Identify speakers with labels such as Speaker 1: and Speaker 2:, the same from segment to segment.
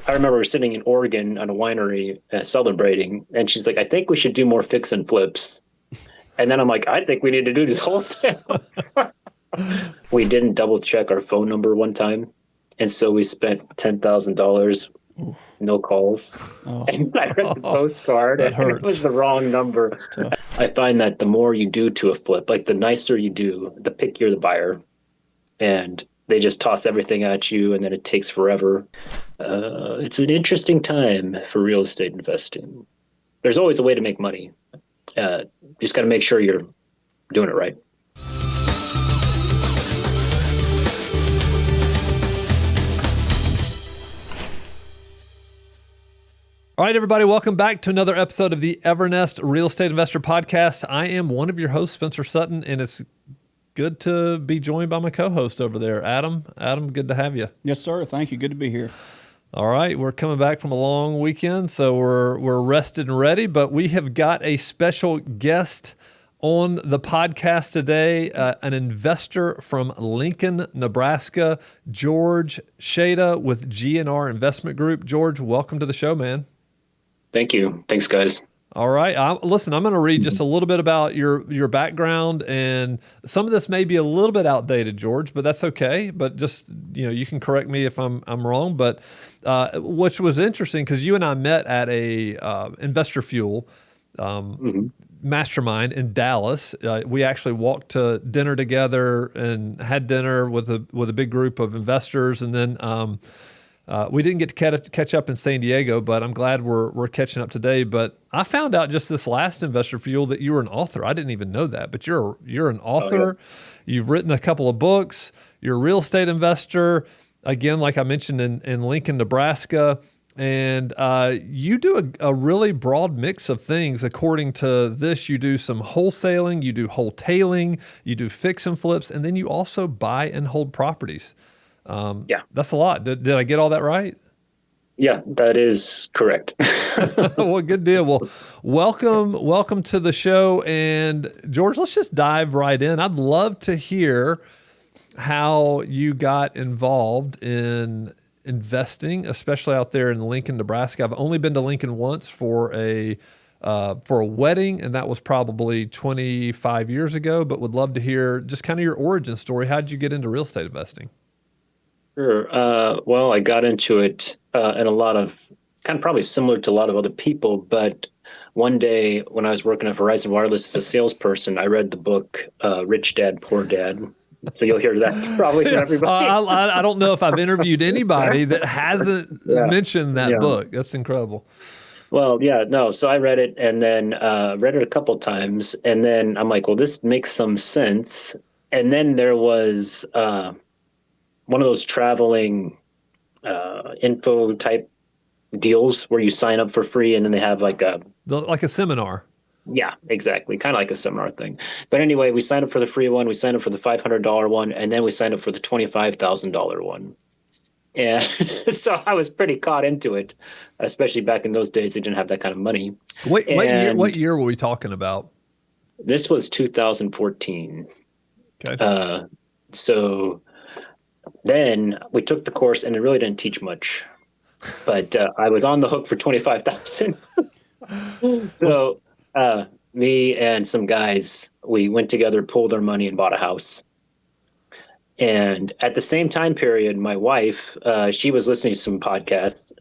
Speaker 1: I remember sitting in Oregon on a winery celebrating, and she's like, I think we should do more fix and flips. And then I'm like, I think we need to do this wholesale. We didn't double check our phone number one time. And so we spent $10,000, no calls.
Speaker 2: Oh,
Speaker 1: And I read the postcard
Speaker 2: that
Speaker 1: and it was
Speaker 2: hurts.
Speaker 1: the wrong number.
Speaker 2: It's tough.
Speaker 1: I find that the more you do to a flip, like the nicer you do, the pickier the buyer. And they just toss everything at you and then it takes forever. It's an interesting time for real estate investing. There's always a way to make money. You just got to make sure you're doing it right.
Speaker 3: All right, everybody, welcome back to another episode of the Evernest Real Estate Investor Podcast. I am one of your hosts, Spencer Sutton, and it's good to be joined by my co-host over there, Adam. Adam, good to have you.
Speaker 2: Yes, sir. Thank you. Good to be here.
Speaker 3: All right, we're coming back from a long weekend, so we're rested and ready, but we have got a special guest on the podcast today, an investor from Lincoln, Nebraska, George Shada with G&R Investment Group. George, welcome to the show, man.
Speaker 1: Thank you. Thanks, guys.
Speaker 3: All right. Listen, I'm going to read just a little bit about your background, and some of this may be a little bit outdated, George, but that's okay. But just, you can correct me if I'm wrong. But which was interesting because you and I met at a Investor Fuel mastermind in Dallas. We actually walked to dinner together and had dinner with a big group of investors, and then we didn't get to catch up in San Diego, but I'm glad we're catching up today. But I found out just this last Investor Fuel that you were an author. I didn't even know that, but you're an author.
Speaker 1: Oh, yeah.
Speaker 3: You've written a couple of books. You're a real estate investor. Again, like I mentioned in Lincoln, Nebraska. And you do a really broad mix of things. According to this, you do some wholesaling, you do wholetailing, you do fix and flips, and then you also buy and hold properties.
Speaker 1: Yeah.
Speaker 3: That's a lot. Did I get all that right?
Speaker 1: Yeah, that is correct.
Speaker 3: Well, good deal. Well, welcome to the show. And George, let's just dive right in. I'd love to hear how you got involved in investing, especially out there in Lincoln, Nebraska. I've only been to Lincoln once for a wedding, and that was probably 25 years ago, but would love to hear just kind of your origin story. How did you get into real estate investing?
Speaker 1: Sure. Well, I got into it in a lot of kind of probably similar to a lot of other people, but one day when I was working at Verizon Wireless as a salesperson, I read the book Rich Dad, Poor Dad. So you'll hear that probably from everybody.
Speaker 3: I don't know if I've interviewed anybody that hasn't mentioned that
Speaker 1: Yeah.
Speaker 3: book. That's incredible.
Speaker 1: Well, yeah, no. So I read it and then read it a couple times, and then I'm like, well, this makes some sense. And then there was one of those traveling info type deals where you sign up for free and then they have like
Speaker 3: a seminar.
Speaker 1: yeah, exactly. Kind of like a seminar thing. But anyway, we signed up for the free one, we signed up for the $500 one, and then we signed up for the $25,000 one. And so I was pretty caught into it, especially back in those days. They didn't have that kind of money.
Speaker 3: What year were we talking about?
Speaker 1: This was 2014.
Speaker 3: Okay.
Speaker 1: So then we took the course and it really didn't teach much, but I was on the hook for 25,000. So me and some guys, we went together, pulled our money and bought a house. And at the same time period, my wife, she was listening to some podcasts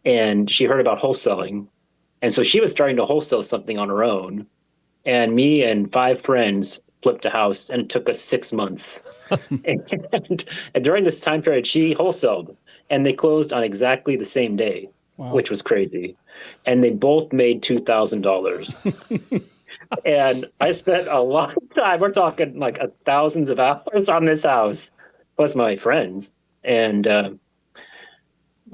Speaker 1: and she heard about wholesaling. And so she was starting to wholesale something on her own. And me and 5 friends flipped a house, and it took us 6 months. and during this time period, she wholesaled, and they closed on exactly the same day,
Speaker 2: Wow.
Speaker 1: which was crazy. And they both made $2,000. And I spent a lot of time. We're talking like thousands of hours on this house, plus my friends. And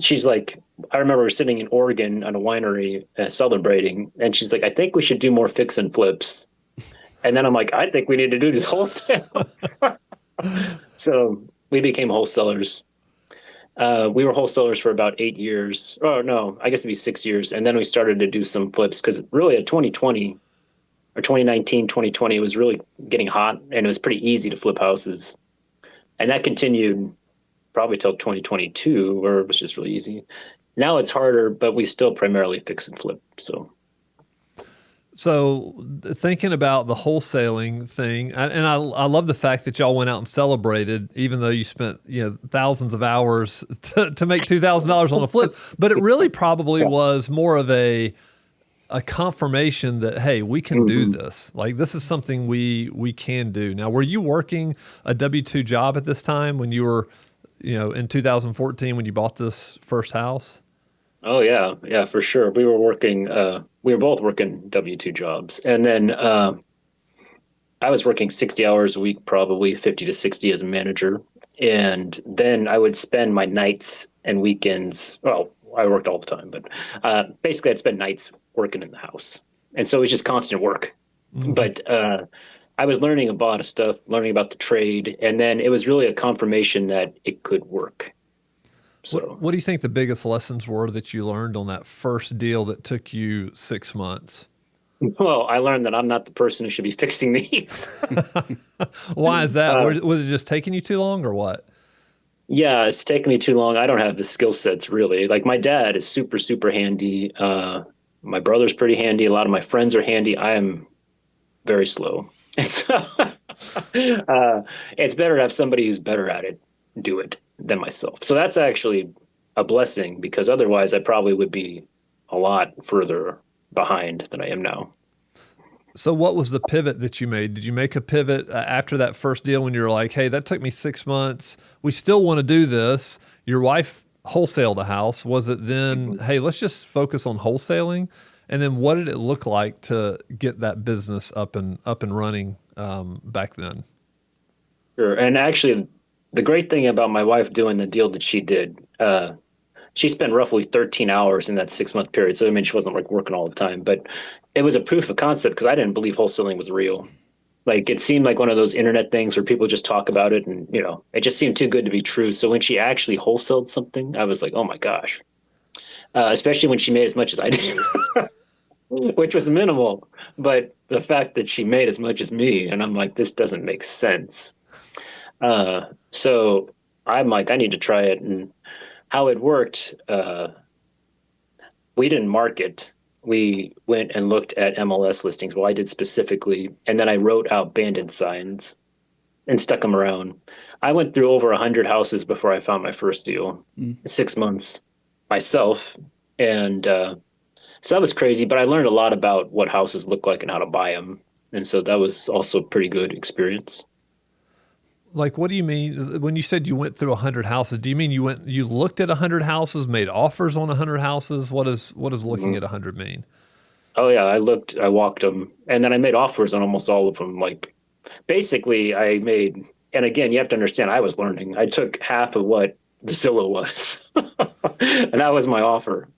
Speaker 1: she's like, I remember sitting in Oregon on a winery celebrating, and she's like, I think we should do more fix and flips. And then I'm like, I think we need to do this wholesale. So we became wholesalers. We were wholesalers for about 8 years. Oh, no, I guess it'd be 6 years. And then we started to do some flips because really at 2020 or 2019, 2020, it was really getting hot and it was pretty easy to flip houses. And that continued probably till 2022, where it was just really easy. Now it's harder, but we still primarily fix and flip. So,
Speaker 3: So thinking about the wholesaling thing, I love the fact that y'all went out and celebrated, even though you spent thousands of hours to make $2,000 on a flip. But it really probably
Speaker 1: yeah.
Speaker 3: was more of a confirmation that, hey, we can do
Speaker 1: Hmm.
Speaker 3: this. Like this is something we can do. Now, were you working a W-2 job at this time when you were, in 2014 when you bought this first house?
Speaker 1: Oh yeah, yeah, for sure. We were both working W-2 jobs. And then I was working 60 hours a week, probably 50 to 60 as a manager. And then I would spend my nights and weekends. Well, I worked all the time, but basically I'd spend nights working in the house. And so it was just constant work.
Speaker 3: Hmm.
Speaker 1: But I was learning a lot of stuff, learning about the trade. And then it was really a confirmation that it could work. So,
Speaker 3: What do you think the biggest lessons were that you learned on that first deal that took you 6 months?
Speaker 1: well, I learned that I'm not the person who should be fixing these.
Speaker 3: Why is that?
Speaker 1: uh,
Speaker 3: Was it just taking you too long or what?
Speaker 1: Yeah, it's taken me too long. I don't have the skill sets really. Like my dad is super, super handy. My brother's pretty handy. A lot of my friends are handy. I am very slow. And so it's better to have somebody who's better at it do it than myself. So that's actually a blessing because otherwise I probably would be a lot further behind than I am now.
Speaker 3: So, what was the pivot that you made? Did you make a pivot after that first deal when you were like, hey, that took me 6 months. We still want to do this. Your wife wholesaled a house. Was it then,
Speaker 1: Mhm.
Speaker 3: hey, let's just focus on wholesaling? And then what did it look like to get that business up and running back then?
Speaker 1: Sure. And actually, the great thing about my wife doing the deal that she did, she spent roughly 13 hours in that 6 month period. So I mean, she wasn't like working all the time, but it was a proof of concept because I didn't believe wholesaling was real. Like it seemed like one of those internet things where people just talk about it, and it just seemed too good to be true. So when she actually wholesaled something, I was like, oh my gosh. Especially when she made as much as I did, which was minimal. But the fact that she made as much as me, and I'm like, this doesn't make sense. So I'm like, I need to try it. And how it worked, we didn't market. We went and looked at MLS listings. Well, I did specifically, and then I wrote out abandoned signs and stuck them around. I went through over 100 houses before I found my first deal.
Speaker 2: Mm.
Speaker 1: 6 months myself, and so that was crazy. But I learned a lot about what houses look like and how to buy them, and so that was also a pretty good experience.
Speaker 3: Like, what do you mean when you said you went through 100 houses? Do you mean you looked at 100 houses, made offers on 100 houses? What does looking
Speaker 1: Mhm.
Speaker 3: at 100 mean?
Speaker 1: Oh yeah, I walked them, and then I made offers on almost all of them. Like basically, I made, and again, you have to understand, I was learning. I took half of what the Zillow was, and that was my offer,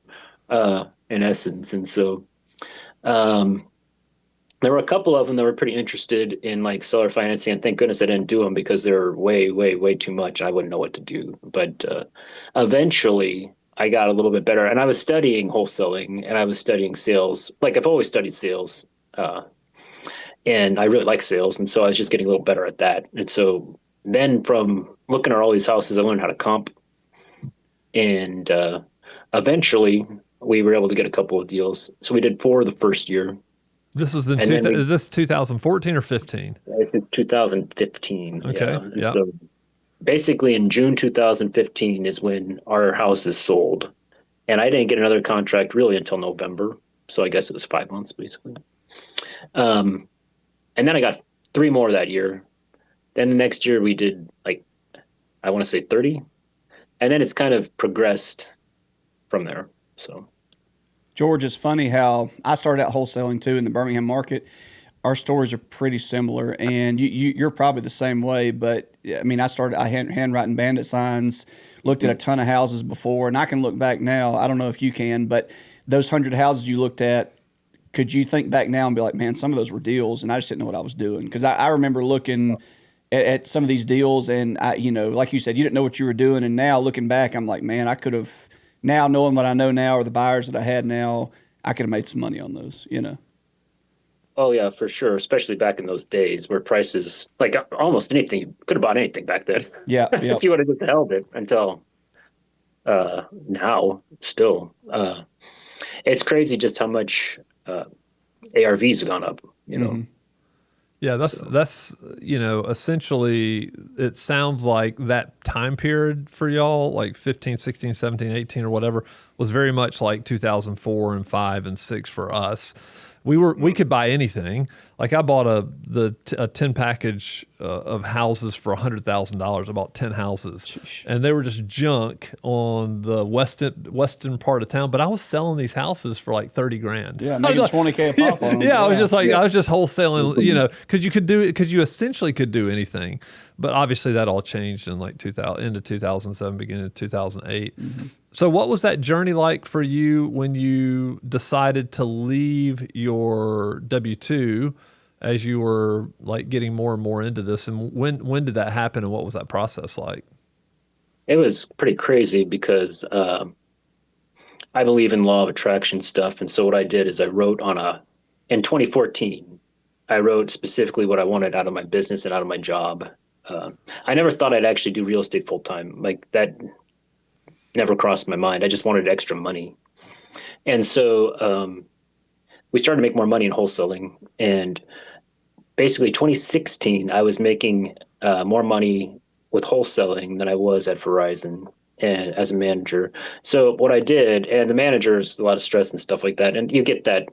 Speaker 1: in essence. And so, um, there were a couple of them that were pretty interested in like seller financing, and thank goodness I didn't do them because they're way, way, way too much. I wouldn't know what to do. But eventually, I got a little bit better, and I was studying wholesaling and I was studying sales. Like I've always studied sales, uh, and I really like sales, and so I was just getting a little better at that. And so then from looking at all these houses, I learned how to comp, and eventually we were able to get a couple of deals. So we did four the first year,
Speaker 3: This was in
Speaker 1: and then we
Speaker 3: is this 2014 or 15?
Speaker 1: this is 2015, yeah.
Speaker 3: Okay.
Speaker 1: And
Speaker 3: Yeah.
Speaker 1: so basically in June 2015 is when our house is sold, and I didn't get another contract really until November. So I guess it was 5 months basically. Um, and then I got three more that year. Then the next year we did like I want to say 30, and then it's kind of progressed from there. So,
Speaker 2: George, it's funny how I started out wholesaling too in the Birmingham market. Our stories are pretty similar, and you're probably the same way. But I mean, I handwriting bandit signs, looked at a ton of houses before, and I can look back now. I don't know if you can, but those 100 houses you looked at, could you think back now and be like, man, some of those were deals, and I just didn't know what I was doing? Because I remember looking at some of these deals, and like you said, you didn't know what you were doing, and now looking back, I'm like, man, I could have now knowing what I know now, or the buyers that I had now, I could have made some money on those.
Speaker 1: oh yeah, for sure. Especially back in those days where prices, like almost anything, you could have bought anything back then
Speaker 2: Yeah, yeah.
Speaker 1: if you would have just held it until now still. It's crazy just how much ARVs have gone up, you know.
Speaker 3: Yeah,
Speaker 1: So
Speaker 3: that's essentially it sounds like that time period for y'all, like 15, 16, 17, 18 or whatever, was very much like 2004 and 5 and 6 for us. We could buy anything. Like I bought a 10 package of houses for $100,000. I bought 10 houses, and they were just junk on the western part of town. But I was selling these houses for like 30 grand.
Speaker 2: Yeah,
Speaker 3: I was
Speaker 2: making
Speaker 3: like-
Speaker 2: 20K a pop on them.
Speaker 3: yeah, I was just like
Speaker 1: yeah.
Speaker 3: I was just wholesaling, because you essentially could do anything. But obviously that all changed in like 2000 into 2007, beginning of 2008. So what was that journey like for you when you decided to leave your W-2 as you were like getting more and more into this, and when did that happen, and what was that process like?
Speaker 1: it was pretty crazy because I believe in law of attraction stuff, and so what I did is I wrote in 2014, I wrote specifically what I wanted out of my business and out of my job. Uh, I never thought I'd actually do real estate full time. Like that never crossed my mind. I just wanted extra money. And so we started to make more money in wholesaling. And basically, 2016, I was making more money with wholesaling than I was at Verizon and as a manager. So what I did, and the manager's a lot of stress and stuff like that. And you get that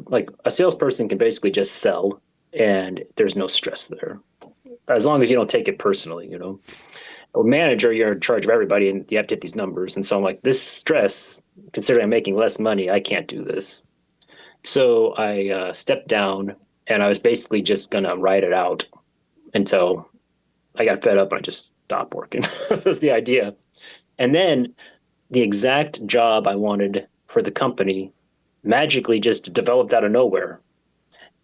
Speaker 1: like a salesperson can basically just sell and there's no stress there. As long as you don't take it personally, you know. A manager, you're in charge of everybody and you have to hit these numbers. And so I'm like, this stress, considering I'm making less money, I can't do this. So I stepped down and I was basically just going to ride it out until I got fed up and I just stopped working. That was the idea. And then the exact job I wanted for the company magically just developed out of nowhere.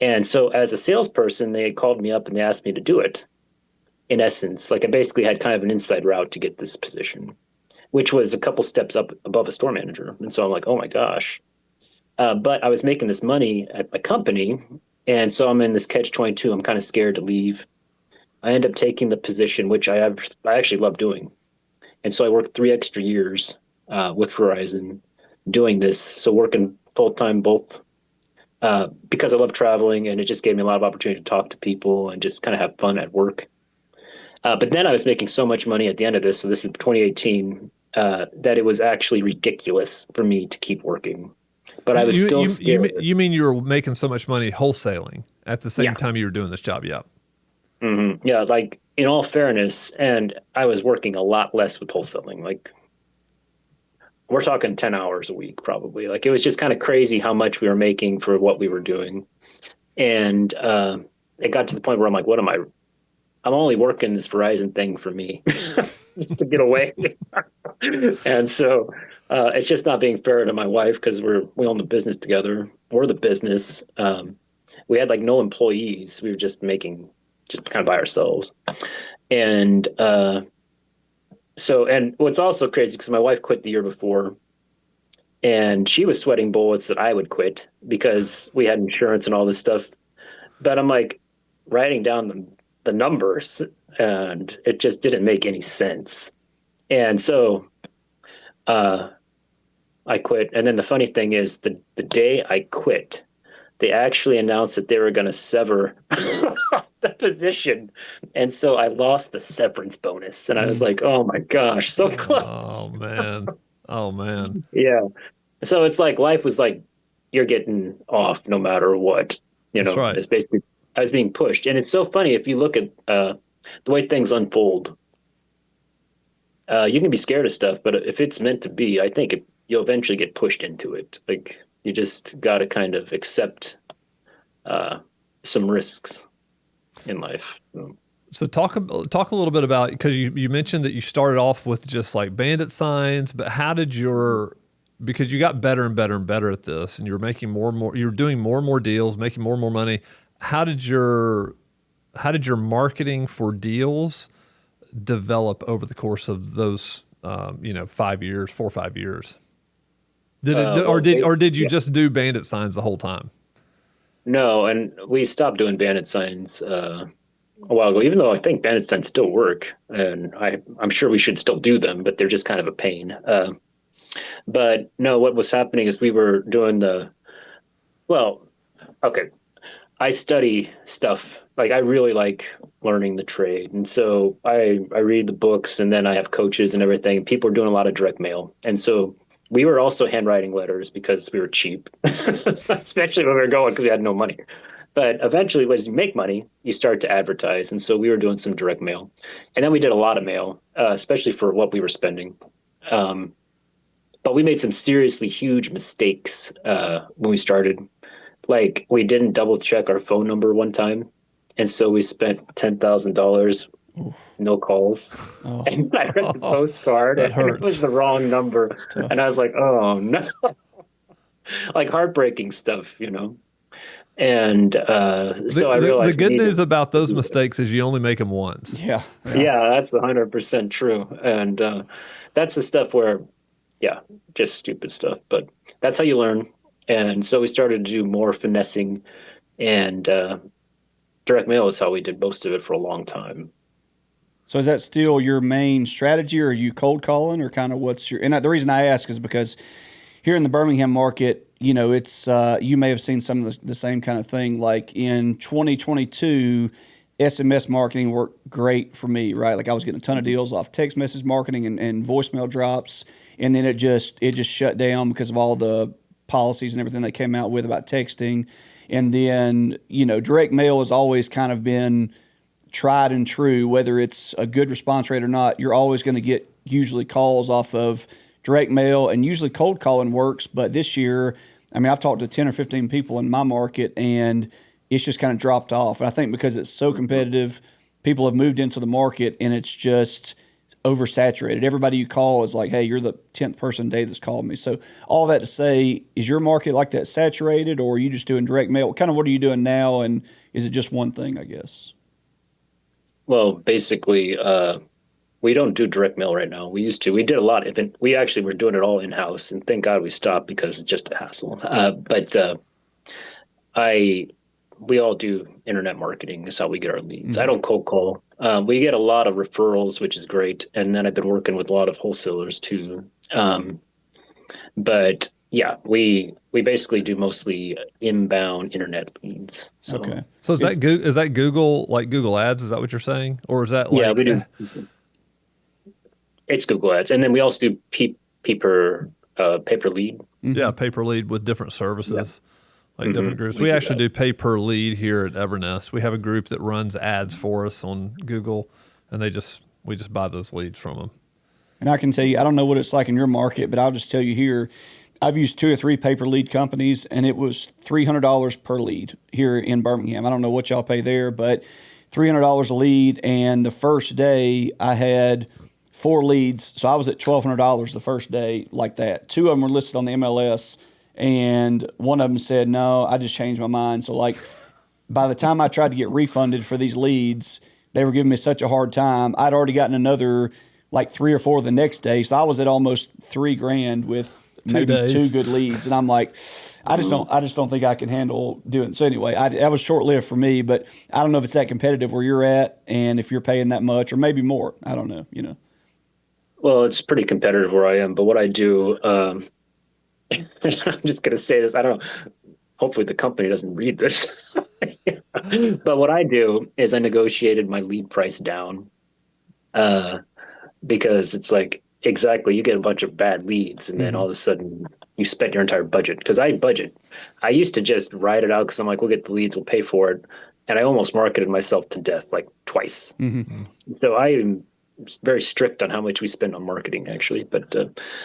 Speaker 1: And so as a salesperson, they called me up and they asked me to do it. In essence, like I basically had kind of an inside route to get this position, which was a couple steps up above a store manager. And so I'm like, oh my gosh. But I was making this money at my company. And so I'm in this catch 22. I'm kind of scared to leave. I end up taking the position, which I actually love doing. And so I worked 3 extra years with Verizon doing this. So working full time, both because I love traveling and it just gave me a lot of opportunity to talk to people and just kind of have fun at work. But then I was making so much money at the end of this. So this is 2018, that it was actually ridiculous for me to keep working. But I was still scared.
Speaker 3: You mean you were making so much money wholesaling at the same
Speaker 1: Yeah.
Speaker 3: time you were doing this job? Yeah.
Speaker 1: Yeah, like in all fairness, and I was working a lot less with wholesaling. Like we're talking 10 hours a week, probably. Like it was just kind of crazy how much we were making for what we were doing. And it got to the point where I'm like, what am I? I'm only working this Verizon thing for me just to get away. And so it's just not being fair to my wife because we own the business together. We're the business. We had like no employees. We were just kind of by ourselves. And and what's also crazy because my wife quit the year before and she was sweating bullets that I would quit because we had insurance and all this stuff. But I'm like writing down the numbers and it just didn't make any sense. And so I quit. And then the funny thing is the day I quit, they actually announced that they were going to sever the position. And so I lost the severance bonus. And I was like, oh my gosh, so close.
Speaker 3: Oh man. Oh man.
Speaker 1: Yeah. So it's like life was like, you're getting off no matter what.
Speaker 3: That's right.
Speaker 1: It's basically, I was being pushed. And it's so funny if you look at the way things unfold. You can be scared of stuff, but if it's meant to be, I think you'll eventually get pushed into it. Like you just got to kind of accept some risks in life.
Speaker 3: So talk a little bit about, because you mentioned that you started off with just like bandit signs, but how did because you got better and better and better at this, and you were making more and more, you were doing more and more deals, making more and more money. How did your marketing for deals develop over the course of those 5 years, 4 or 5 years? Did you just do bandit signs the whole time?
Speaker 1: No, and we stopped doing bandit signs a while ago, even though I think bandit signs still work, and I'm sure we should still do them, but they're just kind of a pain. But no, what was happening is we were doing well, okay, I study stuff. Like I really like learning the trade. And so I read the books and then I have coaches and everything. People are doing a lot of direct mail. And so we were also handwriting letters because we were cheap, especially when we were going because we had no money. But eventually, as you make money, you start to advertise. And so we were doing some direct mail. And then we did a lot of mail, especially for what we were spending. Um, but we made some seriously huge mistakes when we started. Like we didn't double check our phone number one time, and so we spent $10,000, no calls.
Speaker 2: Oh,
Speaker 1: And I read the postcard,
Speaker 3: That
Speaker 1: and it was
Speaker 3: hurts.
Speaker 1: the wrong number,
Speaker 2: it's tough.
Speaker 1: and I was like, "Oh no!" Like heartbreaking stuff. And so I
Speaker 3: The
Speaker 1: realized we
Speaker 3: good news
Speaker 1: needed
Speaker 3: about
Speaker 1: to
Speaker 3: those
Speaker 1: do that.
Speaker 3: mistakes is you only make them once.
Speaker 2: Yeah, yeah.
Speaker 1: Yeah, that's 100% true, and that's the stuff where, yeah, just stupid stuff. But that's how you learn. And so we started to do more finessing, and direct mail is how we did most of it for a long time.
Speaker 2: So is that still your main strategy, or are you cold calling, or kind of what's your? And the reason I ask is because here in the Birmingham market, it's you may have seen some of the same kind of thing. Like in 2022, SMS marketing worked great for me, right? Like I was getting a ton of deals off text message marketing and voicemail drops, and then it just shut down because of all the policies and everything they came out with about texting. And then direct mail has always kind of been tried and true, whether it's a good response rate or not. You're always going to get usually calls off of direct mail, and usually cold calling works. But this year, I mean, I've talked to 10 or 15 people in my market, and it's just kind of dropped off. And I think because it's so competitive, people have moved into the market, and it's just oversaturated. Everybody you call is like, hey, you're the 10th person today that's called me. So all that to say, is your market like that saturated, or are you just doing direct mail? What are you doing now, and is it just one thing, I guess?
Speaker 1: Well, basically, we don't do direct mail right now. We used to. We did a lot. We actually were doing it all in house, and thank God we stopped because it's just a hassle. But I we all do internet marketing is how we get our leads. I
Speaker 2: Mm-hmm.
Speaker 1: don't cold call. We get a lot of referrals, which is great, and then I've been working with a lot of wholesalers too. But yeah, we basically do mostly inbound internet leads. So
Speaker 2: Okay.
Speaker 3: So is
Speaker 2: Is
Speaker 3: that Google, like Google Ads? Is that what you're saying, or is that
Speaker 1: yeah,
Speaker 3: like
Speaker 1: we do. It's Google Ads, and then we also do pay per lead.
Speaker 3: yeah,
Speaker 2: mm-hmm.
Speaker 3: pay per lead with different
Speaker 1: Yeah,
Speaker 3: services, like different groups?
Speaker 1: we
Speaker 3: We
Speaker 1: do
Speaker 3: actually
Speaker 1: that.
Speaker 3: do pay per lead here at Evernest. We have a group that runs ads for us on Google, and we just buy those leads from them.
Speaker 2: And I can tell you, I don't know what it's like in your market, but I'll just tell you here, I've used 2 or 3 pay-per lead companies, and it was $300 per lead here in Birmingham. I don't know what y'all pay there, but $300 a lead. And the first day I had 4 leads. So I was at $1,200 the first day like that. 2 of them were listed on the MLS, and one of them said, no, I just changed my mind. So like by the time I tried to get refunded for these leads, they were giving me such a hard time. I'd already gotten another like 3 or 4 the next day. So I was at almost $3,000 with maybe 2
Speaker 3: days.
Speaker 2: good leads. And I'm like, I just don't think I can handle doing it. So anyway, that was short lived for me, but I don't know if it's that competitive where you're at and if you're paying that much or maybe more. I don't know.
Speaker 1: Well, it's pretty competitive where I am, but what I do, I'm just gonna say this. I don't know. Hopefully, the company doesn't read this. But what I do is I negotiated my lead price down, uh, because it's like exactly you get a bunch of bad leads, and then all
Speaker 2: Mm-hmm.
Speaker 1: of a sudden you spent your entire budget. Because I budget, I used to just write it out because I'm like, we'll get the leads, we'll pay for it, and I almost marketed myself to death like twice.
Speaker 2: Mm-hmm.
Speaker 1: So I am very strict on how much we spend on marketing, actually. But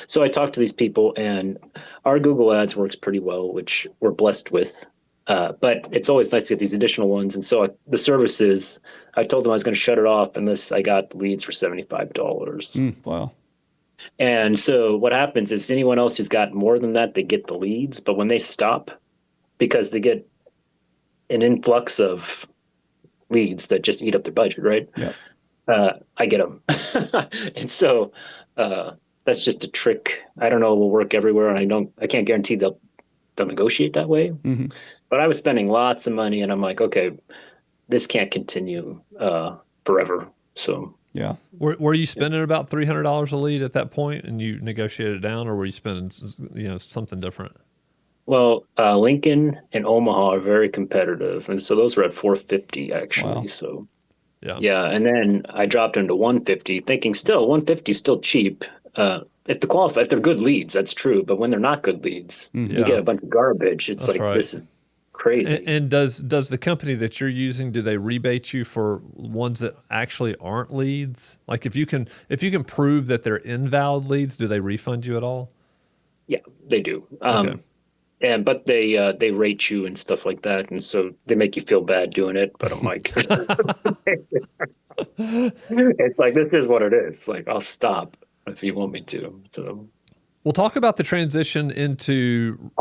Speaker 1: so I talked to these people, and our Google Ads works pretty well, which we're blessed with. But it's always nice to get these additional ones. And so the services, I told them I was going to shut it off unless I got leads for $75.
Speaker 2: Wow.
Speaker 1: And so what happens is anyone else who's got more than that, they get the leads. But when they stop, because they get an influx of leads that just eat up their budget, right?
Speaker 2: Yeah.
Speaker 1: I get them. And so that's just a trick. I don't know it will work everywhere, and I can't guarantee they'll negotiate that way.
Speaker 2: Mm-hmm.
Speaker 1: But I was spending lots of money, and I'm like, okay, this can't continue forever. So
Speaker 2: Yeah.
Speaker 3: Were you spending about $300 a lead at that point, and you negotiated it down, or were you spending something different?
Speaker 1: well, Lincoln and Omaha are very competitive, and so those were at 450 actually.
Speaker 2: Wow.
Speaker 1: So
Speaker 3: Yeah.
Speaker 1: yeah, and then I dropped into 150, thinking still 150 is still cheap. If they're good leads, that's true. But when they're not good leads, you get
Speaker 3: Yeah,
Speaker 1: a bunch of garbage. It's
Speaker 3: that's
Speaker 1: like
Speaker 3: right.
Speaker 1: this is crazy.
Speaker 3: And does the company that you're using, do they rebate you for ones that actually aren't leads? Like if you can prove that they're invalid leads, do they refund you at all?
Speaker 1: Yeah, they do.
Speaker 3: Okay.
Speaker 1: But they rate you and stuff like that, and so they make you feel bad doing it. But I'm like, it's like this is what it is. Like I'll stop if you want me to. So
Speaker 3: We'll talk about the transition into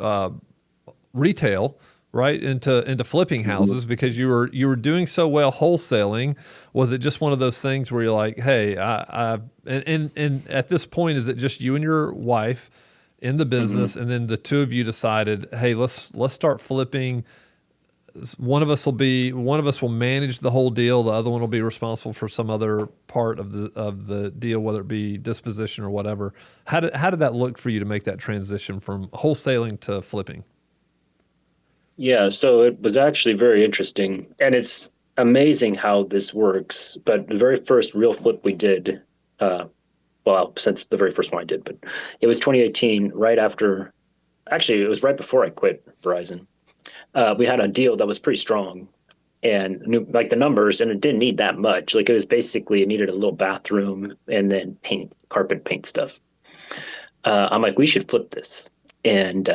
Speaker 3: retail, right? Into flipping houses, because you were doing so well wholesaling. Was it just one of those things where you're like, hey, and at this point, is it just you and your wife in the business, and then the two of you decided, hey, let's start flipping. One of us will manage the whole deal. The other one will be responsible for some other part of the deal, whether it be disposition or whatever. How did that look for you to make that transition from wholesaling to flipping?
Speaker 1: yeah, so it was actually very interesting, and it's amazing how this works. But the very first real flip we did, uh, well, since the very first one I did, but it was 2018, right after. Actually, it was right before I quit Verizon. We had a deal that was pretty strong and knew like the numbers, and it didn't need that much. Like it was basically it needed a little bathroom and then paint, carpet paint stuff. I'm like, we should flip this, and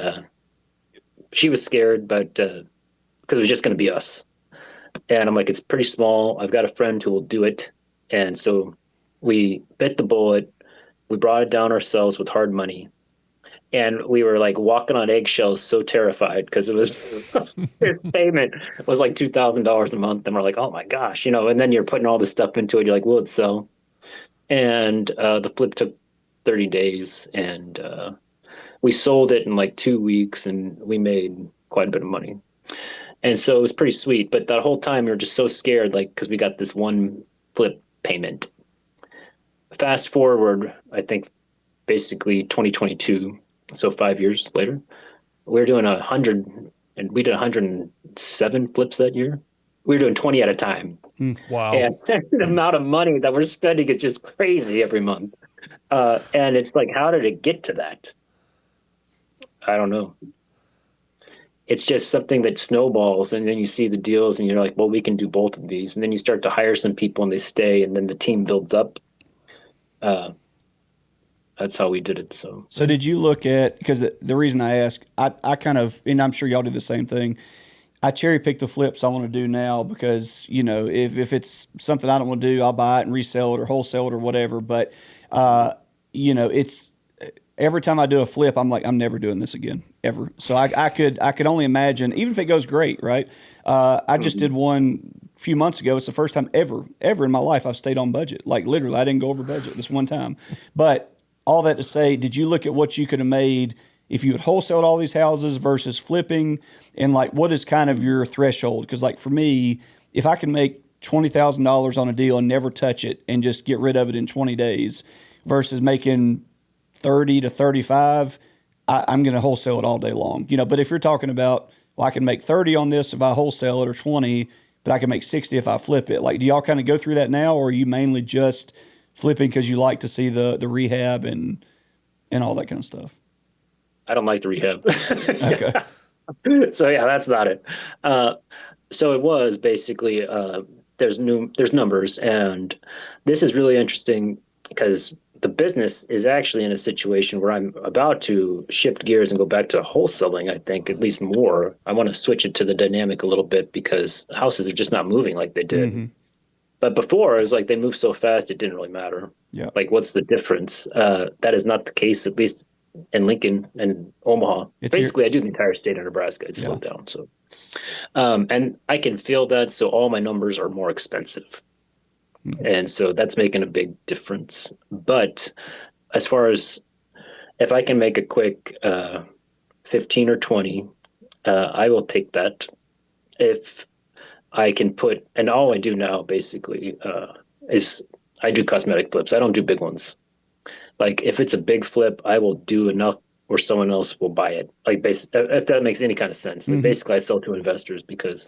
Speaker 1: she was scared, but because it was just going to be us. And I'm like, it's pretty small. I've got a friend who will do it, and so we bit the bullet. We brought it down ourselves with hard money, and we were like walking on eggshells, so terrified because it was his payment was like $2,000 a month, and we're like, oh my gosh, And then you're putting all this stuff into it. You're like, will it sell? And the flip took 30 days, and we sold it in like 2 weeks, and we made quite a bit of money. And so it was pretty sweet. But that whole time, we were just so scared, like because we got this one flip payment. Fast forward, I think basically 2022, so 5 years later, we're doing 100, and we did 107 flips that year. We were doing 20 at a time,
Speaker 3: Wow.
Speaker 1: and the amount of money that we're spending is just crazy every month. And it's like, how did it get to that? I don't know. It's just something that snowballs, and then you see the deals, and you're like, well, we can do both of these, and then you start to hire some people, and they stay, and then the team builds up. Uh, that's how we did it.
Speaker 2: So did you look at, because the reason I ask, I kind of, and I'm sure y'all do the same thing. I cherry pick the flips I want to do now because, if it's something I don't want to do, I'll buy it and resell it or wholesale it or whatever. But, it's every time I do a flip, I'm like, I'm never doing this again, ever. So I could only imagine, even if it goes great, right? I just did one a few months ago. It's the first time ever in my life I've stayed on budget. Like literally, I didn't go over budget this one time. But all that to say, did you look at what you could have made if you had wholesaled all these houses versus flipping? And like, what is kind of your threshold? Because like for me, if I can make $20,000 on a deal and never touch it and just get rid of it in 20 days versus making 30 to 35, I'm going to wholesale it all day long. But if you're talking about, well, I can make 30 on this if I wholesale it or 20, but I can make 60 if I flip it. Like, do y'all kind of go through that now, or are you mainly just flipping because you like to see the rehab and all that kind of stuff?
Speaker 1: I don't like the rehab.
Speaker 2: Okay.
Speaker 1: So yeah, that's not it. So it was basically there's numbers, and this is really interesting because the business is actually in a situation where I'm about to shift gears and go back to wholesaling. I think at least more. I want to switch it to the dynamic a little bit because houses are just not moving like they did.
Speaker 2: Mm-hmm.
Speaker 1: But before, it was like they moved so fast it didn't really matter.
Speaker 2: Yeah.
Speaker 1: Like, what's the difference? That is not the case, at least in Lincoln and Omaha. Basically, I do the entire state of Nebraska. It's slowed down. So, and I can feel that. So all my numbers are more expensive. Mm-hmm. And so that's making a big difference. But as far as if I can make a quick 15 or 20, I will take that. If I can put, and all I do now basically is I do cosmetic flips. I don't do big ones. Like if it's a big flip, I will do enough where someone else will buy it. Like if that makes any kind of sense. Like
Speaker 2: Hmm.
Speaker 1: basically I sell to investors because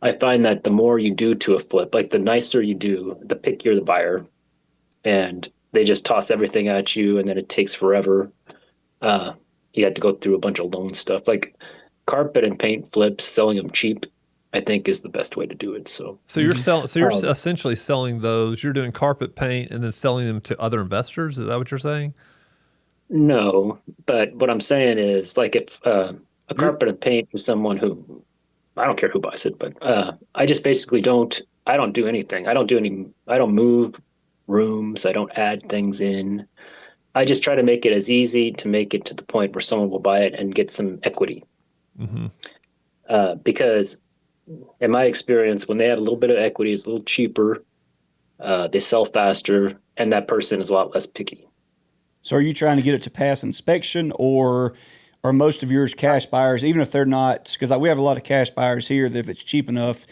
Speaker 1: I find that the more you do to a flip, like the nicer you do, the pickier the buyer, and they just toss everything at you, and then it takes forever. Uh, you have to go through a bunch of loan stuff, like carpet and paint flips. Selling them cheap, I think, is the best way to do it. So,
Speaker 3: So you're selling. So you're
Speaker 1: um,
Speaker 3: essentially selling those. You're doing carpet paint and then selling them to other investors. Is that what you're saying?
Speaker 1: no, but what I'm saying is, like, if a
Speaker 2: You're
Speaker 1: carpet and paint is someone who I don't care who buys it, but I just basically don't. I don't do anything. I don't do any. I don't move rooms. I don't add things in. I just try to make it as easy to make it to the point where someone will buy it and get some equity.
Speaker 3: Hmm.
Speaker 1: Because in my experience, when they have a little bit of equity, it's a little cheaper. They sell faster, and that person is a lot less picky.
Speaker 2: So are you trying to get it to pass inspection, or are most of yours cash buyers, even if they're not? Because we have a lot of cash buyers here that if it's cheap enough,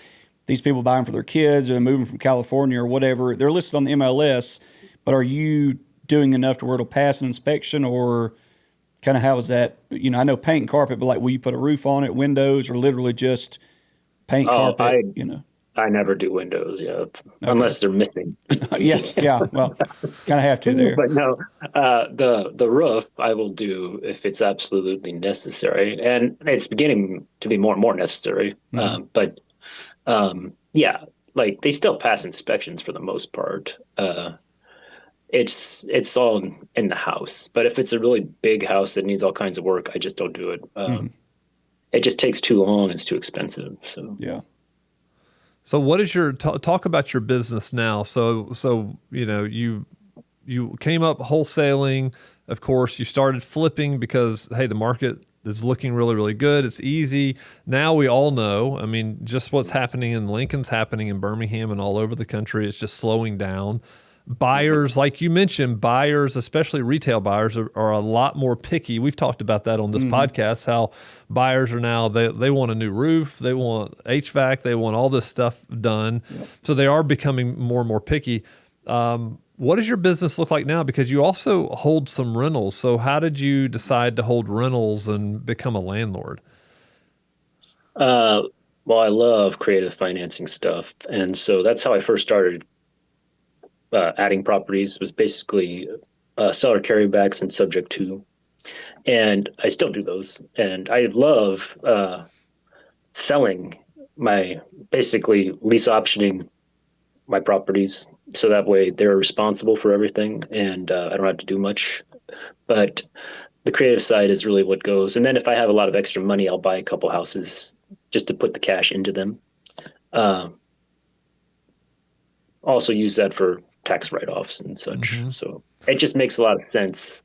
Speaker 2: these people buy them for their kids or they're moving from California or whatever. They're listed on the MLS, but are you doing enough to where it'll pass an inspection, or kind of how is that? I know paint and carpet, but like, will you put a roof on it, windows, or literally just paint,
Speaker 1: Oh,
Speaker 2: carpet?
Speaker 1: I never do windows, yeah,
Speaker 2: Okay.
Speaker 1: unless they're missing.
Speaker 2: Yeah, yeah. Well, kind of have to there.
Speaker 1: But no, the roof I will do if it's absolutely necessary, and it's beginning to be more and more necessary.
Speaker 2: Hmm.
Speaker 1: Yeah, like they still pass inspections for the most part. It's all in the house, but if it's a really big house that needs all kinds of work, I just don't do it.
Speaker 2: Hmm.
Speaker 1: It just takes too long. It's too expensive. So.
Speaker 2: Yeah.
Speaker 3: So what is your talk about your business now? So you came up wholesaling. Of course, you started flipping because hey, the market is looking really really good. It's easy. Now we all know. I mean, just what's happening in Lincoln's happening in Birmingham and all over the country. It's just slowing down. Buyers, like you mentioned, buyers, especially retail buyers, are a lot more picky. We've talked about that on this
Speaker 2: Hmm.
Speaker 3: podcast, how buyers are now, they want a new roof, they want HVAC, they want all this stuff done.
Speaker 2: Yep.
Speaker 3: So they are becoming more and more picky. What does your business look like now? Because you also hold some rentals. So how did you decide to hold rentals and become a landlord?
Speaker 1: Uh, well, I love creative financing stuff, and so that's how I first started adding properties. Was basically seller carrybacks and subject to, and I still do those. And I love selling my basically lease optioning my properties so that way they're responsible for everything and I don't have to do much. But the creative side is really what goes. And then if I have a lot of extra money, I'll buy a couple houses just to put the cash into them. Uh, Also use that for tax write-offs and such.
Speaker 3: Hmm.
Speaker 1: So it just makes a lot of sense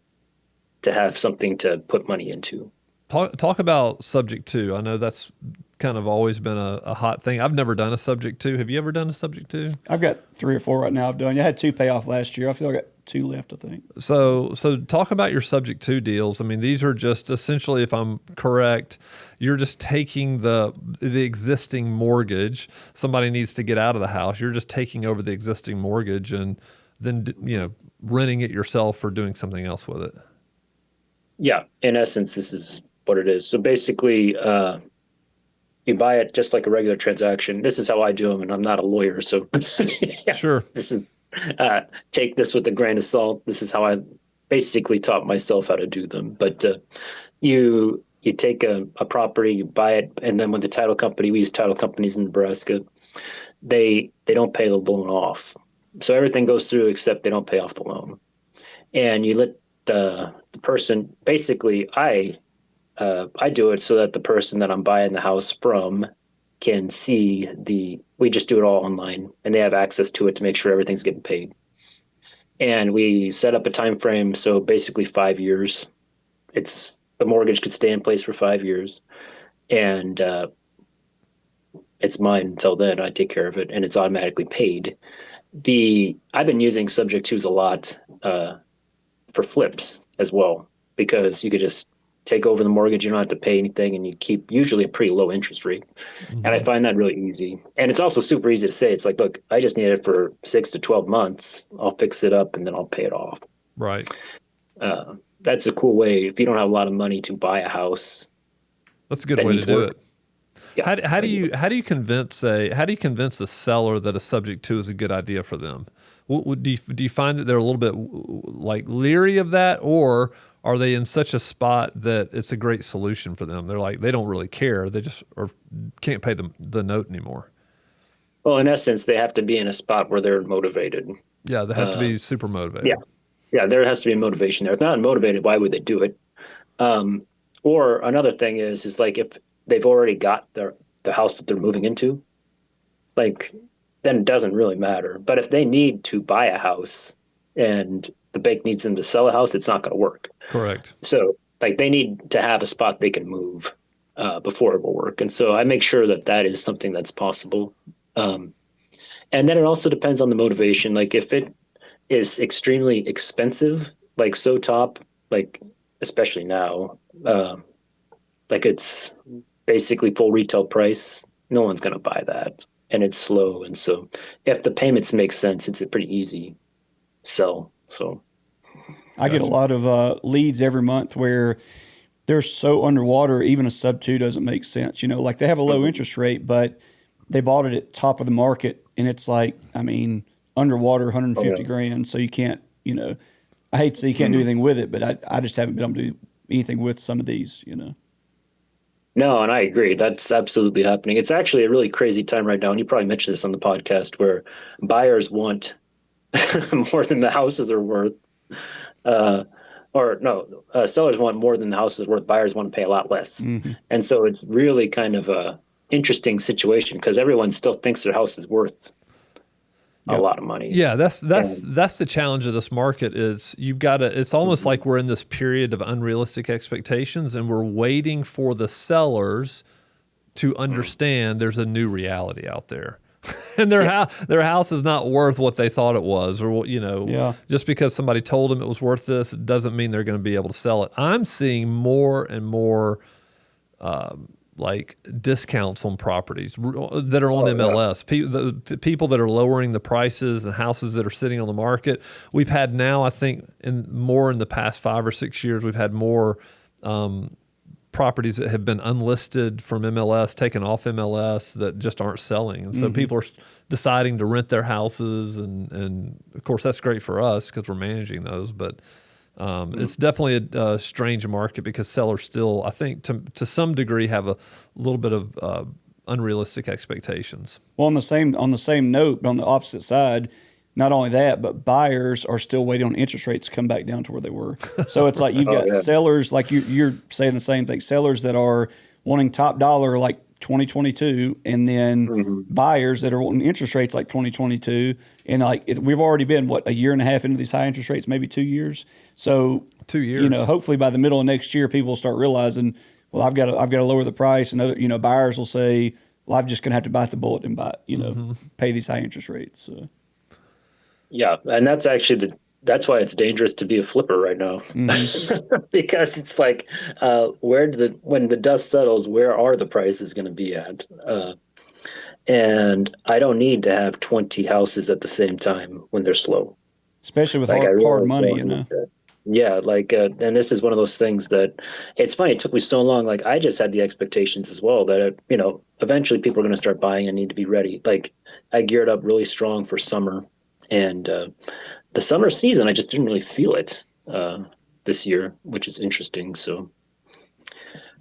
Speaker 1: to have something to put money into.
Speaker 3: Talk about subject to. I know that's kind of always been a hot thing. I've never done a subject to. Have you ever done a subject to?
Speaker 2: I've got 3 or 4 right now. I've done. I had 2 pay off last year. I feel I got 2 left, I think.
Speaker 3: So talk about your subject to deals. I mean, these are just essentially, if I'm correct, you're just taking the existing mortgage. Somebody needs to get out of the house. You're just taking over the existing mortgage and then renting it yourself or doing something else with it.
Speaker 1: Yeah, in essence, this is what it is. So basically, you buy it just like a regular transaction. This is how I do them, and I'm not a lawyer, so yeah,
Speaker 3: Sure.
Speaker 1: this is uh, take this with a grain of salt. This is how I basically taught myself how to do them. But you take a property, you buy it, and then when the title company, we use title companies in Nebraska, they don't pay the loan off. So everything goes through except they don't pay off the loan. And you let the person basically I do it so that the person that I'm buying the house from can see we just do it all online and they have access to it to make sure everything's getting paid. And we set up a time frame, so basically 5 years. It's the mortgage could stay in place for 5 years, and it's mine until then. I take care of it, and it's automatically paid. The I've been using subject twos a lot for flips as well because you could just take over the mortgage. You don't have to pay anything, and you keep usually a pretty low interest rate. And I
Speaker 3: Hmm.
Speaker 1: find that really easy. And it's also super easy to say. It's like, look, I just need it for 6 to 12 months. I'll fix it up and then I'll pay it off.
Speaker 3: Right.
Speaker 1: That's a cool way. If you don't have a lot of money to buy a house
Speaker 3: That's a good
Speaker 1: that
Speaker 3: way to
Speaker 1: needs
Speaker 3: do
Speaker 1: work,
Speaker 3: it.
Speaker 1: yeah.
Speaker 3: How do you convince a seller that a subject to is a good idea for them? Do you find that they're a little bit like leery of that, or are they in such a spot that it's a great solution for them? They're like, they don't really care. They just or can't pay the note anymore.
Speaker 1: Well, in essence, they have to be in a spot where they're motivated.
Speaker 3: Yeah, they have to
Speaker 1: Uh,
Speaker 3: be super
Speaker 1: yeah,
Speaker 3: motivated.
Speaker 1: yeah, there has to be motivation there. If not motivated, why would they do it? Um, or another thing is like if they've already got the house that they're moving into, like then it doesn't really matter. But if they need to buy a house and the bank needs them to sell a house, it's not going to work.
Speaker 3: Correct.
Speaker 1: So like they need to have a spot they can move before it will work. And so I make sure that that is something that's possible. Um, and then it also depends on the motivation. Like if it is extremely expensive, like so top, like especially now, like it's basically full retail price. No one's going to buy that, and it's slow. And so, if the payments make sense, it's a pretty easy sell. So,
Speaker 2: I get a
Speaker 3: Gotcha.
Speaker 2: lot of leads every month where they're so underwater, even a sub two doesn't make sense. You know, like they have a low interest rate, but they bought it at top of the market, and it's like, I mean, underwater,
Speaker 1: oh
Speaker 2: 150
Speaker 1: yeah.
Speaker 2: grand. So you can't, you know, I hate to say you can't do
Speaker 1: Mhm.
Speaker 2: anything with it, but I just haven't been able to do anything with some of these. You know.
Speaker 1: No, and I agree. That's absolutely happening. It's actually a really crazy time right now, and you probably mentioned this on the podcast, where buyers want more than the houses are worth. Uh, or no, sellers want more than the house is worth. Buyers want to pay a lot less,
Speaker 2: Hmm.
Speaker 1: and so it's really kind of a interesting situation because everyone still thinks their house is worth a
Speaker 2: Yep.
Speaker 1: lot of money.
Speaker 3: Yeah,
Speaker 1: And
Speaker 3: that's the challenge of this market is you've got to it's almost like we're in this period of unrealistic expectations and we're waiting for the sellers to understand there's a new reality out there. And
Speaker 1: yeah,
Speaker 3: their house is not worth what they thought it was or what, you know,
Speaker 2: Yeah.
Speaker 3: just because somebody told them it was worth this, it doesn't mean they're going to be able to sell it. I'm seeing more and more like discounts on properties that are on
Speaker 1: oh yeah,
Speaker 3: MLS. People that are lowering the prices and houses that are sitting on the market. We've had now, I think, in the past 5 or 6 years, we've had more properties that have been unlisted from MLS, taken off MLS that just aren't selling, and so
Speaker 2: Hmm.
Speaker 3: people are deciding to rent their houses, and of course that's great for us because we're managing those, but. It's definitely a strange market because sellers still, I think, to some degree, have a little bit of unrealistic expectations.
Speaker 2: Well, on the same note, but on the opposite side, not only that, but buyers are still waiting on interest rates to come back down to where they were. So it's like you've
Speaker 1: oh
Speaker 2: got
Speaker 1: yeah,
Speaker 2: sellers like you're saying the same thing. Sellers that are wanting top dollar like 2022, and then
Speaker 1: hmm
Speaker 2: buyers that are wanting interest rates like 2022. And like we've already been what a year and a half into these high interest rates, maybe 2 years. So
Speaker 3: 2 years.
Speaker 2: hopefully by the middle of next year, people will start realizing, well, I've got to lower the price, and other buyers will say, well, I'm just going to have to bite the bullet and buy pay these high interest rates. So.
Speaker 1: yeah. And that's actually that's why it's dangerous to be a flipper right now
Speaker 2: Hmm.
Speaker 1: because it's like when the dust settles, where are the prices going to be at? And I don't need to have 20 houses at the same time when they're slow.
Speaker 2: Especially with
Speaker 1: Like I
Speaker 2: hard
Speaker 1: really
Speaker 2: money,
Speaker 1: don't
Speaker 2: you
Speaker 1: need
Speaker 2: know.
Speaker 1: that. Yeah, like, and this is one of those things that it's funny. It took me so long. Like, I just had the expectations as well that, eventually people are going to start buying and need to be ready. Like, I geared up really strong for summer, and the summer season, I just didn't really feel it this year, which is interesting. So,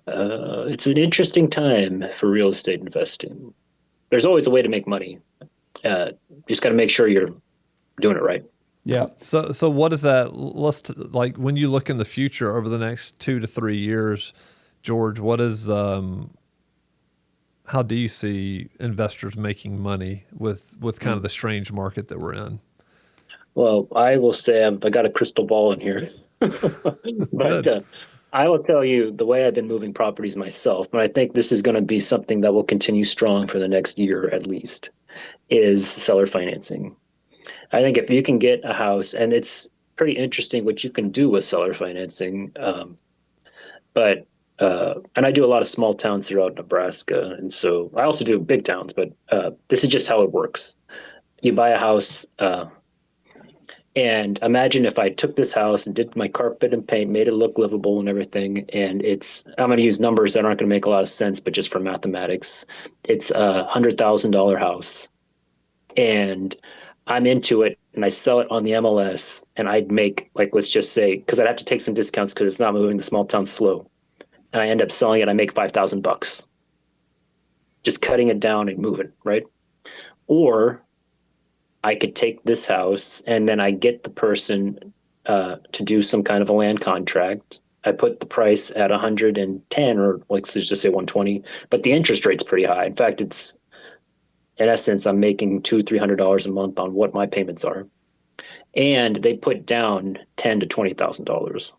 Speaker 1: it's an interesting time for real estate investing. There's always a way to make money. Just got to make sure you're doing it right.
Speaker 2: Yeah.
Speaker 3: So what is that? Like when you look in the future over the next 2 to 3 years, George, how do you see investors making money with kind of the strange market that we're in?
Speaker 1: Well, I will say I got a crystal ball in here, but
Speaker 3: Good.
Speaker 1: I will tell you the way I've been moving properties myself, and I think this is going to be something that will continue strong for the next year at least, is seller financing. I think if you can get a house, and it's pretty interesting what you can do with seller financing. but and I do a lot of small towns throughout Nebraska, and so I also do big towns. But this is just how it works. You buy a house, and imagine if I took this house and did my carpet and paint, made it look livable and everything. And I'm going to use numbers that aren't going to make a lot of sense, but just for mathematics, it's $100,000 house, and I'm into it, and I sell it on the MLS, and I'd make, like, let's just say, because I'd have to take some discounts because it's not moving, the small town slow, and I end up selling it. I make $5,000, just cutting it down and moving, right? Or I could take this house and then I get the person to do some kind of a land contract. I put the price at 110, or let's just say 120, but the interest rate's pretty high. In fact, it's in essence, I'm making $200-300 a month on what my payments are, and they put down $10,000 to $20,000.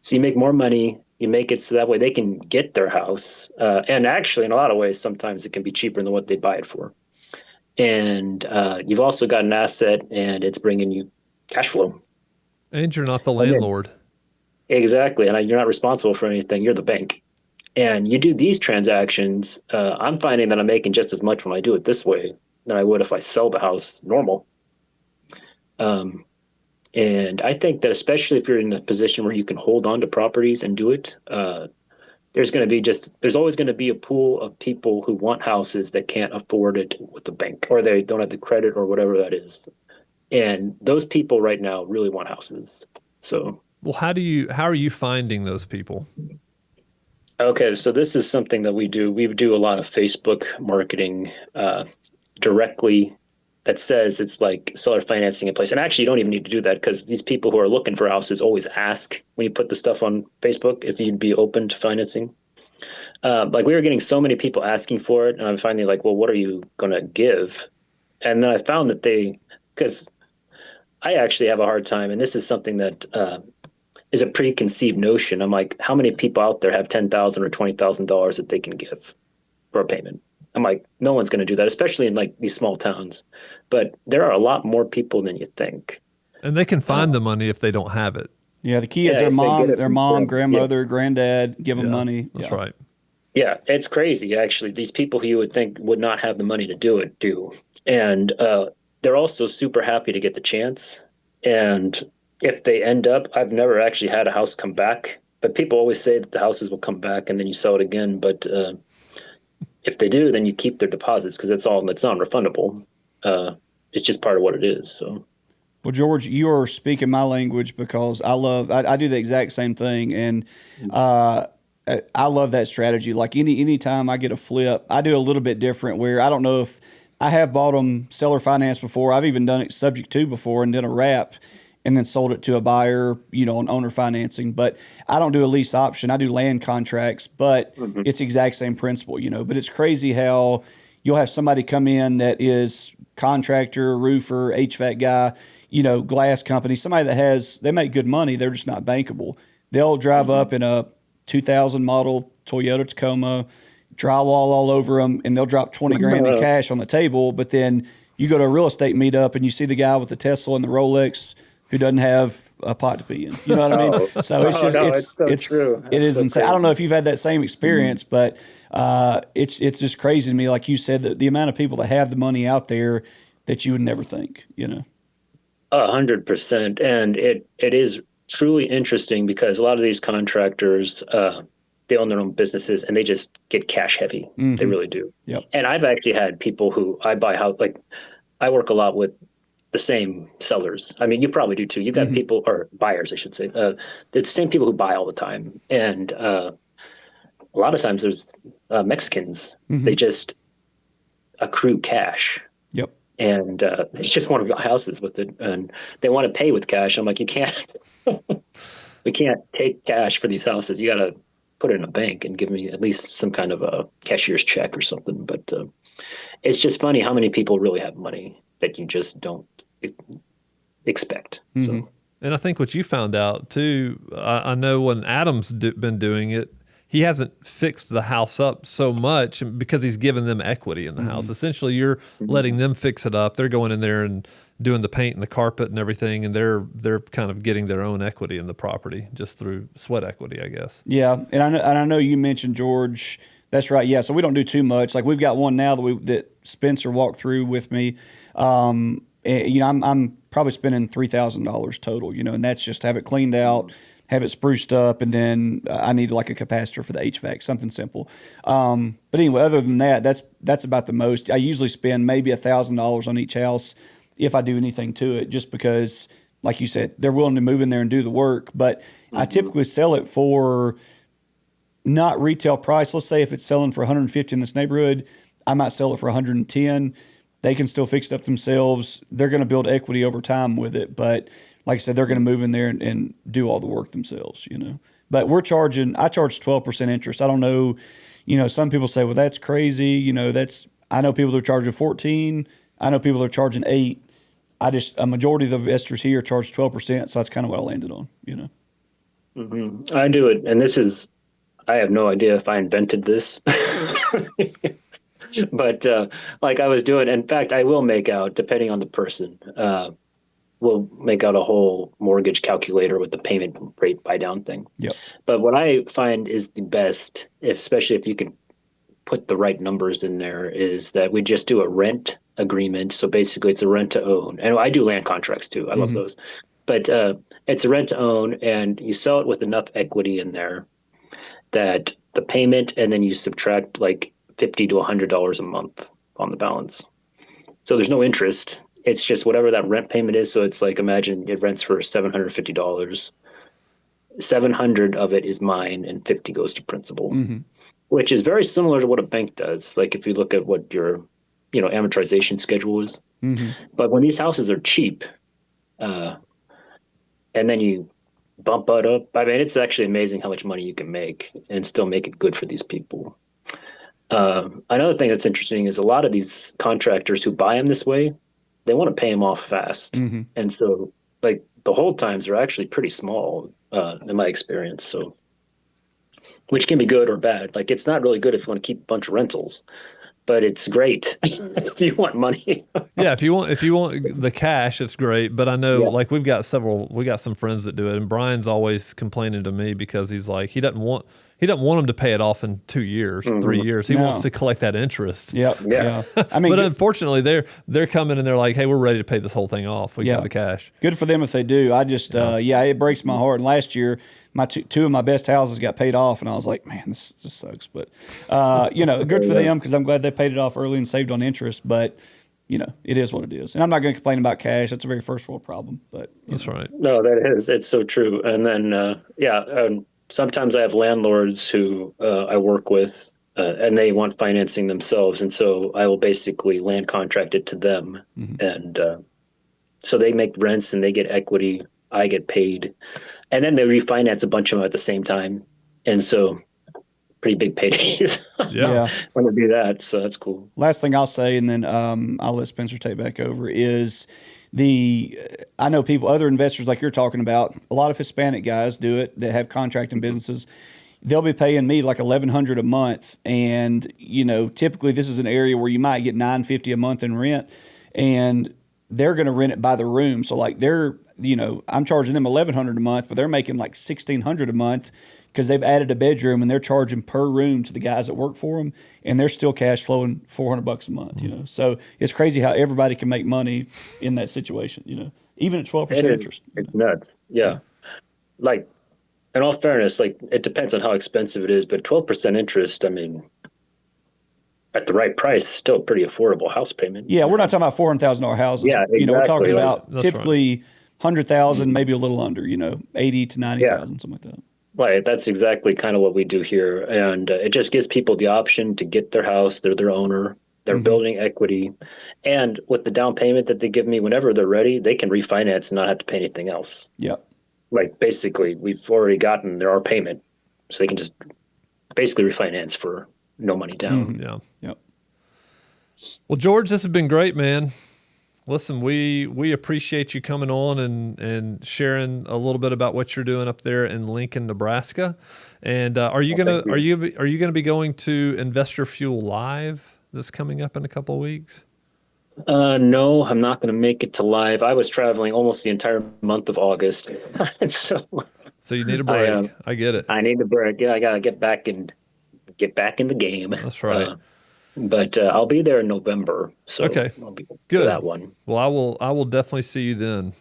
Speaker 1: So you make more money. You make it so that way they can get their house, and actually, in a lot of ways, sometimes it can be cheaper than what they buy it for. And you've also got an asset, and it's bringing you cash flow.
Speaker 3: And you're not the
Speaker 1: And then-
Speaker 3: landlord.
Speaker 1: Exactly, and you're not responsible for anything. You're the bank, and you do these transactions. I'm finding that I'm making just as much when I do it this way than I would if I sell the house normal. And I think that especially if you're in a position where you can hold on to properties and do it, there's always going to be a pool of people who want houses that can't afford it with the bank, or they don't have the credit, or whatever that is. And those people right now really want houses. So,
Speaker 3: Well, how are you finding those people?
Speaker 1: okay, so this is something that we do. We do a lot of Facebook marketing directly, that says it's like seller financing in place. And actually, you don't even need to do that, because these people who are looking for houses always ask when you put the stuff on Facebook if you'd be open to financing. Like, we were getting so many people asking for it, and I'm finally like, well, what are you going to give? And then I found that because I actually have a hard time, and this is something that is a preconceived notion. I'm like, how many people out there have $10,000 or $20,000 that they can give for a payment? I'm like, no one's going to do that, especially in like these small towns. But there are a lot more people than you think.
Speaker 3: And they can find the money if they don't have it.
Speaker 2: Yeah, the key is
Speaker 1: Yeah,
Speaker 2: their
Speaker 1: if they get
Speaker 2: mom,
Speaker 1: it
Speaker 2: their
Speaker 1: from
Speaker 2: mom,
Speaker 1: them.
Speaker 2: grandmother, granddad, give them
Speaker 3: Yeah,
Speaker 2: money.
Speaker 3: That's
Speaker 2: Yeah.
Speaker 3: right.
Speaker 1: Yeah, it's crazy, actually. These people who you would think would not have the money to do it do. And they're also super happy to get the chance. And if they end up, I've never actually had a house come back, but people always say that the houses will come back and then you sell it again. But if they do, then you keep their deposits, because it's non-refundable. It's just part of what it is. So.
Speaker 2: Well, George, you are speaking my language, because I do the exact same thing. And I love that strategy. Like any time I get a flip, I do a little bit different, where I don't know if I have bought them seller finance before. I've even done it subject to before, and done a wrap and then sold it to a buyer, on owner financing. But I don't do a lease option. I do land contracts, but it's the exact same principle, But it's crazy how you'll have somebody come in that is contractor, roofer, HVAC guy, glass company, somebody they make good money. They're just not bankable. They'll drive up in a 2000 model Toyota Tacoma, drywall all over them, and they'll drop 20 grand in cash on the table. But then you go to a real estate meetup and you see the guy with the Tesla and the Rolex who doesn't have a pot to pee in. You know what I mean? So it's just,
Speaker 1: it's so true.
Speaker 2: It is
Speaker 1: so
Speaker 2: insane.
Speaker 1: crazy.
Speaker 2: I don't know if you've had that same experience, but it's just crazy to me. Like you said, the amount of people that have the money out there that you would never think,
Speaker 1: 100%. And it is truly interesting, because a lot of these contractors, they own their own businesses and they just get cash heavy.
Speaker 2: Mm-hmm.
Speaker 1: They really do.
Speaker 2: Yep.
Speaker 1: And I've actually had people who I buy house, like, I work a lot with the same sellers. I mean, you probably do too. You got people, or buyers, I should say. The same people who buy all the time. And a lot of times there's Mexicans. They just accrue cash.
Speaker 2: Yep.
Speaker 1: And they just want to buy houses with it, and they want to pay with cash. I'm like, you can't. We can't take cash for these houses. You got to put it in a bank and give me at least some kind of a cashier's check or something. But it's just funny how many people really have money that you just don't expect. So.
Speaker 3: And I think what you found out too, I know when Adam's been doing it, he hasn't fixed the house up so much because he's given them equity in the house. Essentially, you're letting them fix it up. They're going in there and doing the paint and the carpet and everything, and they're kind of getting their own equity in the property just through sweat equity, I guess.
Speaker 2: Yeah, and I know you mentioned George. That's right. Yeah, so we don't do too much. Like we've got one now that Spencer walked through with me. And, I'm probably spending $3,000 total. And that's just have it cleaned out, have it spruced up, and then I need like a capacitor for the HVAC, something simple. But anyway, other than that, that's about the most. I usually spend maybe $1,000 on each house if I do anything to it, just because, like you said, they're willing to move in there and do the work. But I typically sell it for not retail price. Let's say if it's selling for 150 in this neighborhood, I might sell it for 110. They can still fix it up themselves. They're going to build equity over time with it. But like I said, they're going to move in there and do all the work themselves, But I charge 12% interest. I don't know, some people say, well, that's crazy. I know people that are charging 14. I know people that are charging 8. A majority of the investors here charge 12%. So that's kind of what I landed on,
Speaker 1: I do it. And I have no idea if I invented this. But like I was doing, in fact, I will make out, depending on the person, we'll make out a whole mortgage calculator with the payment rate buy down thing.
Speaker 2: Yep.
Speaker 1: But what I find is the best, especially if you can put the right numbers in there, is that we just do a rent agreement. So basically it's a rent to own. And I do land contracts too. I love those. But it's a rent to own, and you sell it with enough equity in there that the payment, and then you subtract like $50 to $100 a month on the balance. So there's no interest. It's just whatever that rent payment is. So it's like, imagine it rents for $750. 700 of it is mine, and 50 goes to principal, which is very similar to what a bank does. Like if you look at what your, amortization schedule is. But when these houses are cheap, and then you bump it up, I mean, it's actually amazing how much money you can make and still make it good for these people. Another thing that's interesting is a lot of these contractors who buy them this way, they want to pay them off fast. And so like the hold times are actually pretty small, in my experience. So, which can be good or bad. Like it's not really good if you want to keep a bunch of rentals, but it's great if you want money.
Speaker 3: Yeah, if you want the cash, it's great. But I know, like we got some friends that do it, and Brian's always complaining to me because he's like, he doesn't want them to pay it off in 2 years, 3 years. He wants to collect that interest.
Speaker 2: Yep. Yeah. I mean,
Speaker 3: but unfortunately, they're coming and they're like, hey, we're ready to pay this whole thing off. We got the cash.
Speaker 2: Good for them if they do. I just, it breaks my heart. And last year, my two of my best houses got paid off, and I was like, man, this just sucks. But good for them, because I'm glad they paid it off early and saved on interest. But it is what it is. And I'm not going to complain about cash. That's a very first world problem. But
Speaker 3: that's right.
Speaker 1: No, that is. It's so true. And then, sometimes I have landlords who I work with, and they want financing themselves. And so I will basically land contract it to them. And so they make rents and they get equity. I get paid. And then they refinance a bunch of them at the same time. And so pretty big paydays when they do that. So that's cool.
Speaker 2: Last thing I'll say, and then I'll let Spencer take back over, is I know other investors like you're talking about, a lot of Hispanic guys do it that have contracting businesses. They'll be paying me like $1,100 a month. And, typically this is an area where you might get $950 a month in rent, and they're going to rent it by the room. So like I'm charging them $1,100 a month, but they're making like $1,600 a month because they've added a bedroom, and they're charging per room to the guys that work for them, and they're still cash flowing $400 a month. So it's crazy how everybody can make money in that situation. Even at 12% interest.
Speaker 1: It's nuts. Yeah. Like, in all fairness, like it depends on how expensive it is, but 12% interest, I mean, at the right price, is still a pretty affordable house payment.
Speaker 2: Yeah, we're not talking about $400,000 houses.
Speaker 1: Yeah, exactly.
Speaker 2: We're talking about
Speaker 3: That's
Speaker 2: typically 100,000, maybe a little under. 80 to 90,000, something like that.
Speaker 1: Right. That's exactly kind of what we do here. And it just gives people the option to get their house. They're their owner. They're building equity. And with the down payment that they give me whenever they're ready, they can refinance and not have to pay anything else.
Speaker 2: Yep.
Speaker 1: Like basically, we've already gotten our payment. So they can just basically refinance for no money down.
Speaker 3: Yeah.
Speaker 2: Yep.
Speaker 3: Well, George, this has been great, man. Listen, we appreciate you coming on and sharing a little bit about what you're doing up there in Lincoln, Nebraska. And are you gonna be going to Investor Fuel Live that's coming up in a couple of weeks?
Speaker 1: No, I'm not going to make it to live. I was traveling almost the entire month of August, so
Speaker 3: So you need a
Speaker 1: I
Speaker 3: break. I get it.
Speaker 1: I need to break. Yeah, I gotta get back in the game.
Speaker 3: That's right.
Speaker 1: But I'll be there in November, so
Speaker 3: Okay.
Speaker 1: I'll be for
Speaker 3: Good.
Speaker 1: that one.
Speaker 3: Well, I will definitely see you then.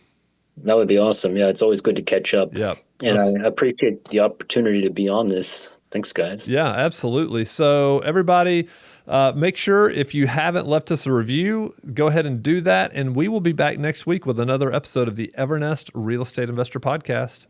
Speaker 1: That would be awesome. Yeah, it's always good to catch up.
Speaker 3: Yep.
Speaker 1: And I appreciate the opportunity to be on this. Thanks, guys.
Speaker 3: Yeah, absolutely. So everybody, make sure if you haven't left us a review, go ahead and do that. And we will be back next week with another episode of the Evernest Real Estate Investor Podcast.